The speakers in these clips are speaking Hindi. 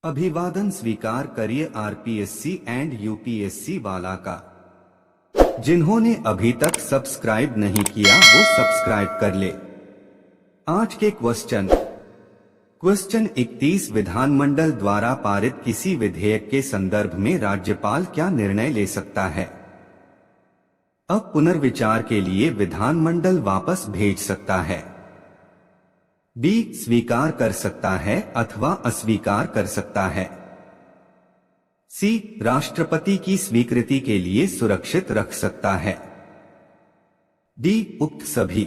अभिवादन स्वीकार करिए आरपीएससी एंड यूपीएससी वाला का। जिन्होंने अभी तक सब्सक्राइब नहीं किया वो सब्सक्राइब कर ले। आज के क्वेश्चन 31 विधानमंडल द्वारा पारित किसी विधेयक के संदर्भ में राज्यपाल क्या निर्णय ले सकता है? अब पुनर्विचार के लिए विधानमंडल वापस भेज सकता है। बी स्वीकार कर सकता है अथवा अस्वीकार कर सकता है। सी राष्ट्रपति की स्वीकृति के लिए सुरक्षित रख सकता है। डी उक्त सभी।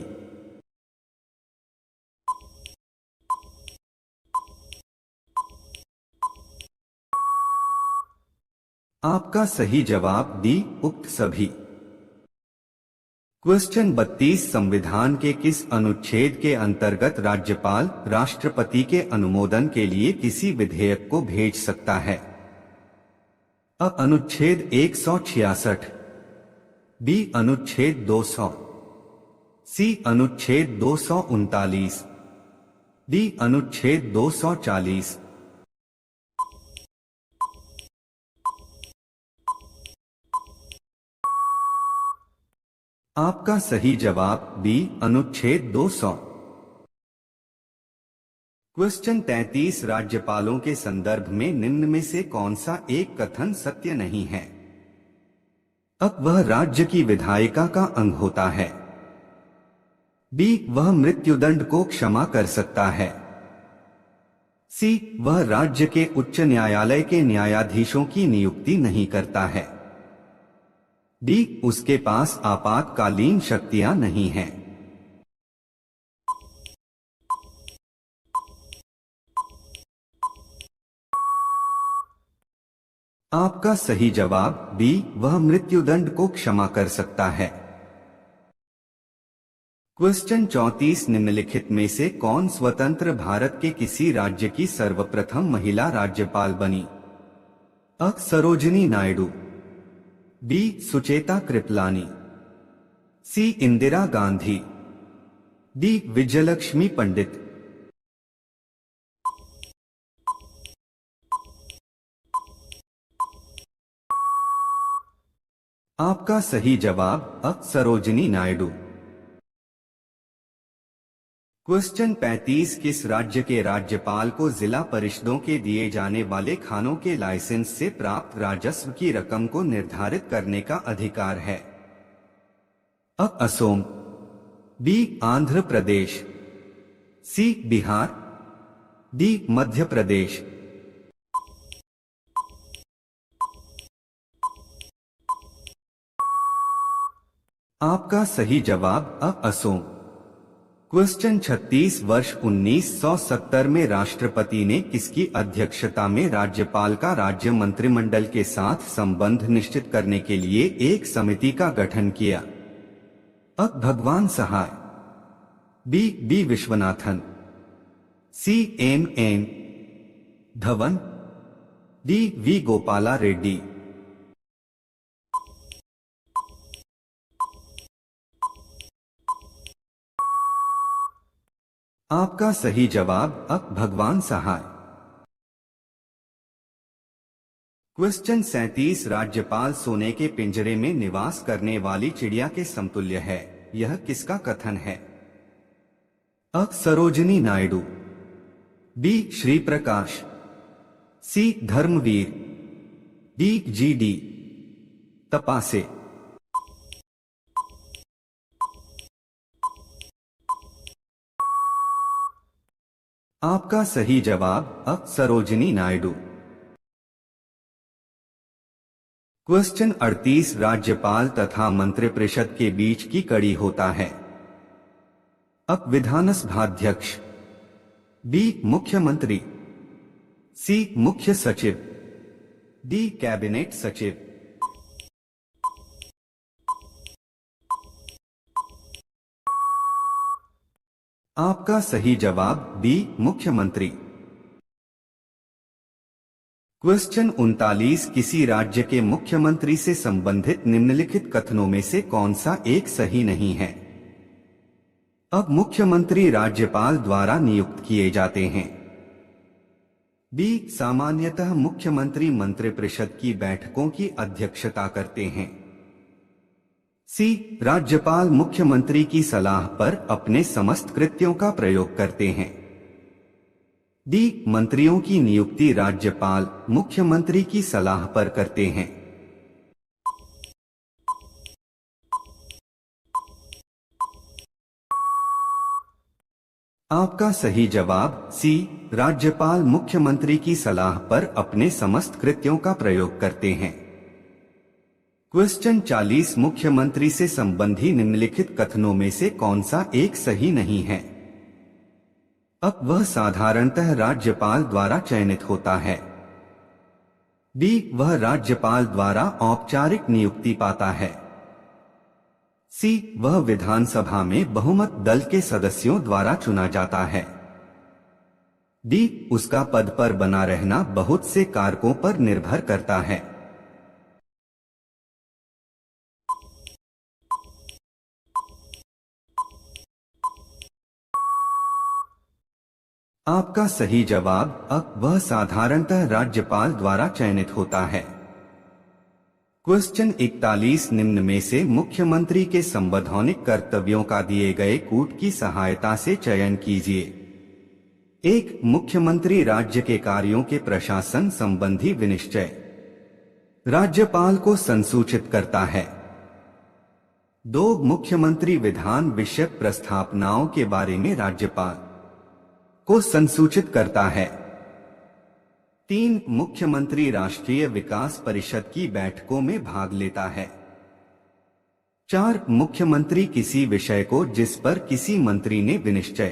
आपका सही जवाब डी उक्त सभी। क्वेश्चन 32 संविधान के किस अनुच्छेद के अंतर्गत राज्यपाल राष्ट्रपति के अनुमोदन के लिए किसी विधेयक को भेज सकता है? अ अनुच्छेद 166, बी अनुच्छेद 200, सी अनुच्छेद 239, डी अनुच्छेद 240। आपका सही जवाब बी अनुच्छेद 200। क्वेश्चन 33 राज्यपालों के संदर्भ में निम्न में से कौन सा एक कथन सत्य नहीं है? अब वह राज्य की विधायिका का अंग होता है। बी वह मृत्युदंड को क्षमा कर सकता है। सी वह राज्य के उच्च न्यायालय के न्यायाधीशों की नियुक्ति नहीं करता है। डी उसके पास आपातकालीन शक्तियां नहीं हैं। आपका सही जवाब बी वह मृत्युदंड को क्षमा कर सकता है। क्वेश्चन 34 निम्नलिखित में से कौन स्वतंत्र भारत के किसी राज्य की सर्वप्रथम महिला राज्यपाल बनी? अ सरोजिनी नायडू, बी सुचेता कृपलानी, सी इंदिरा गांधी, डी विजयलक्ष्मी पंडित। आपका सही जवाब अ सरोजिनी नायडू। क्वेश्चन 35 किस राज्य के राज्यपाल को जिला परिषदों के दिए जाने वाले खानों के लाइसेंस से प्राप्त राजस्व की रकम को निर्धारित करने का अधिकार है? अ असोम, बी आंध्र प्रदेश, सी बिहार, डी मध्य प्रदेश। आपका सही जवाब अ असोम। क्वेश्चन 36 वर्ष 1970 में राष्ट्रपति ने किसकी अध्यक्षता में राज्यपाल का राज्य मंत्रिमंडल के साथ संबंध निश्चित करने के लिए एक समिति का गठन किया? A Bhagwan Sahay, B Viswanathan, C M Dhawan, D V Gopala Reddy. आपका सही जवाब अ भगवान सहाय। क्वेश्चन 37 राज्यपाल सोने के पिंजरे में निवास करने वाली चिड़िया के समतुल्य है, यह किसका कथन है? अ सरोजिनी नायडू, बी श्री प्रकाश, सी धर्मवीर, डी जी.डी. तपासे। आपका सही जवाब अ सरोजिनी नायडू। क्वेश्चन 38 राज्यपाल तथा मंत्रिपरिषद के बीच की कड़ी होता है? अ विधानसभाध्यक्ष, बी मुख्यमंत्री, सी मुख्य सचिव, डी कैबिनेट सचिव। आपका सही जवाब बी मुख्यमंत्री। क्वेश्चन 39 किसी राज्य के मुख्यमंत्री से संबंधित निम्नलिखित कथनों में से कौन सा एक सही नहीं है? अब मुख्यमंत्री राज्यपाल द्वारा नियुक्त किए जाते हैं। बी सामान्यतः मुख्यमंत्री मंत्रिपरिषद की बैठकों की अध्यक्षता करते हैं। सी राज्यपाल मुख्यमंत्री की सलाह पर अपने समस्त कृत्यों का प्रयोग करते हैं। डी मंत्रियों की नियुक्ति राज्यपाल मुख्यमंत्री की सलाह पर करते हैं। आपका सही जवाब सी राज्यपाल मुख्यमंत्री की सलाह पर अपने समस्त कृत्यों का प्रयोग करते हैं। क्वेश्चन 40 मुख्यमंत्री से संबंधी निम्नलिखित कथनों में से कौन सा एक सही नहीं है? अब वह साधारणतः राज्यपाल द्वारा चयनित होता है। बी वह राज्यपाल द्वारा औपचारिक नियुक्ति पाता है। सी वह विधानसभा में बहुमत दल के सदस्यों द्वारा चुना जाता है। डी उसका पद पर बना रहना बहुत से कारकों पर निर्भर करता है। आपका सही जवाब अब वह साधारणतः राज्यपाल द्वारा चयनित होता है। क्वेश्चन 41 निम्न में से मुख्यमंत्री के संवैधानिक कर्तव्यों का दिए गए कूट की सहायता से चयन कीजिए। एक मुख्यमंत्री राज्य के कार्यों के प्रशासन संबंधी विनिश्चय राज्यपाल को संसूचित करता है। दो मुख्यमंत्री विधान विषयक प्रस्तावनाओं के बारे में राज्यपाल को संसूचित करता है। 3 मुख्यमंत्री राष्ट्रीय विकास परिषद की बैठकों में भाग लेता है। 4 मुख्यमंत्री किसी विषय को जिस पर किसी मंत्री ने विनिश्चय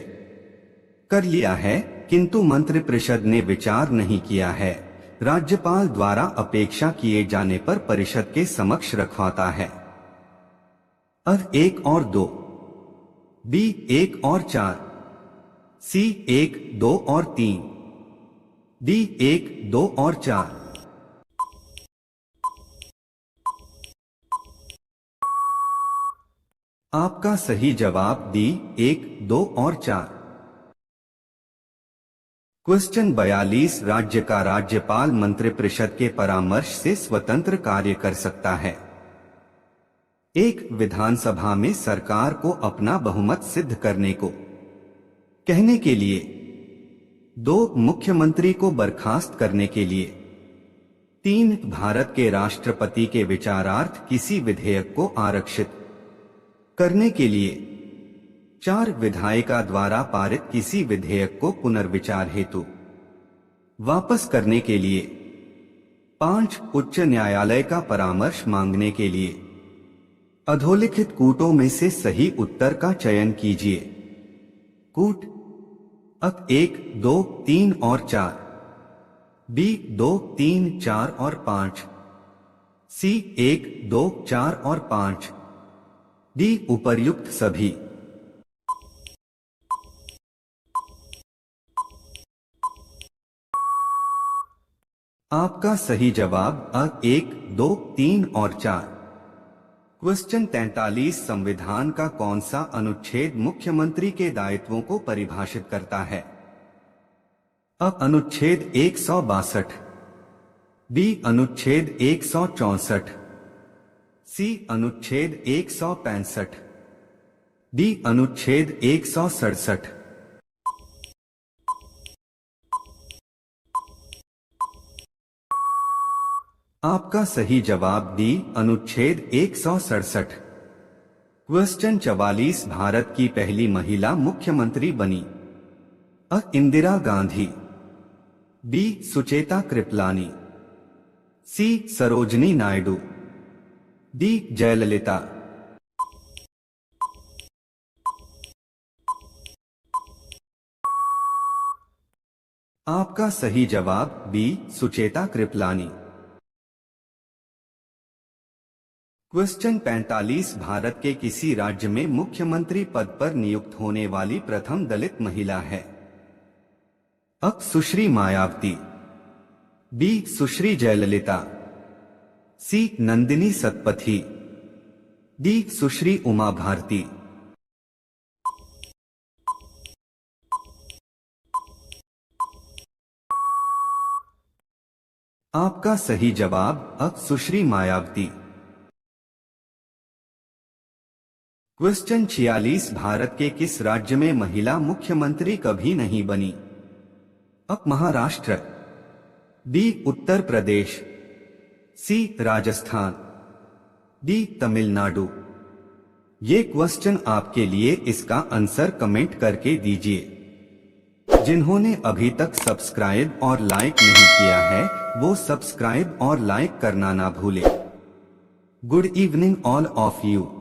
कर लिया है किंतु मंत्रिपरिषद ने विचार नहीं किया है, राज्यपाल द्वारा अपेक्षा किए जाने पर परिषद के समक्ष रखवाता है। अब 1 और 2, बी 1 और 4, सी 1, 2 और 3, डी 1, 2 और 4। आपका सही जवाब डी 1, 2 और 4। क्वेश्चन 42 राज्य का राज्यपाल मंत्रिपरिषद के परामर्श से स्वतंत्र कार्य कर सकता है। एक विधानसभा में सरकार को अपना बहुमत सिद्ध करने को कहने के लिए, 2 मुख्यमंत्री को बर्खास्त करने के लिए, 3 भारत के राष्ट्रपति के विचारार्थ किसी विधेयक को आरक्षित करने के लिए, 4 विधायिका द्वारा पारित किसी विधेयक को पुनर्विचार हेतु वापस करने के लिए, 5 उच्च न्यायालय का परामर्श मांगने के लिए। अधोलिखित कूटों में से सही उत्तर का चयन कीजिए। कूट अक 1, 2, 3 और 4, बी 2, 3, 4 और 5, सी 1, 2, 4 और 5, डी उपर्युक्त सभी। आपका सही जवाब अ 1, 2, 3 और 4। क्वेश्चन 43 संविधान का कौन सा अनुच्छेद मुख्यमंत्री के दायित्वों को परिभाषित करता है? अ अनुच्छेद 162, बी अनुच्छेद 164, सी अनुच्छेद 165, डी अनुच्छेद 167। आपका सही जवाब डी अनुच्छेद 167। क्वेश्चन 44 भारत की पहली महिला मुख्यमंत्री बनी? अ इंदिरा गांधी, बी सुचेता कृपलानी, सी सरोजनी नायडू, डी जयललिता। आपका सही जवाब बी सुचेता कृपलानी। क्वेश्चन 45 भारत के किसी राज्य में मुख्यमंत्री पद पर नियुक्त होने वाली प्रथम दलित महिला है? अ सुश्री मायावती, बी सुश्री जयललिता, सी नंदिनी सतपथी, डी सुश्री उमा भारती। आपका सही जवाब अ सुश्री मायावती। क्वेश्चन 46, भारत के किस राज्य में महिला मुख्यमंत्री कभी नहीं बनी? अ महाराष्ट्र, बी उत्तर प्रदेश, सी राजस्थान, डी तमिलनाडु। ये क्वेश्चन आपके लिए, इसका आंसर कमेंट करके दीजिए। जिन्होंने अभी तक सब्सक्राइब और लाइक नहीं किया है वो सब्सक्राइब और लाइक करना ना भूले। Good evening all of you.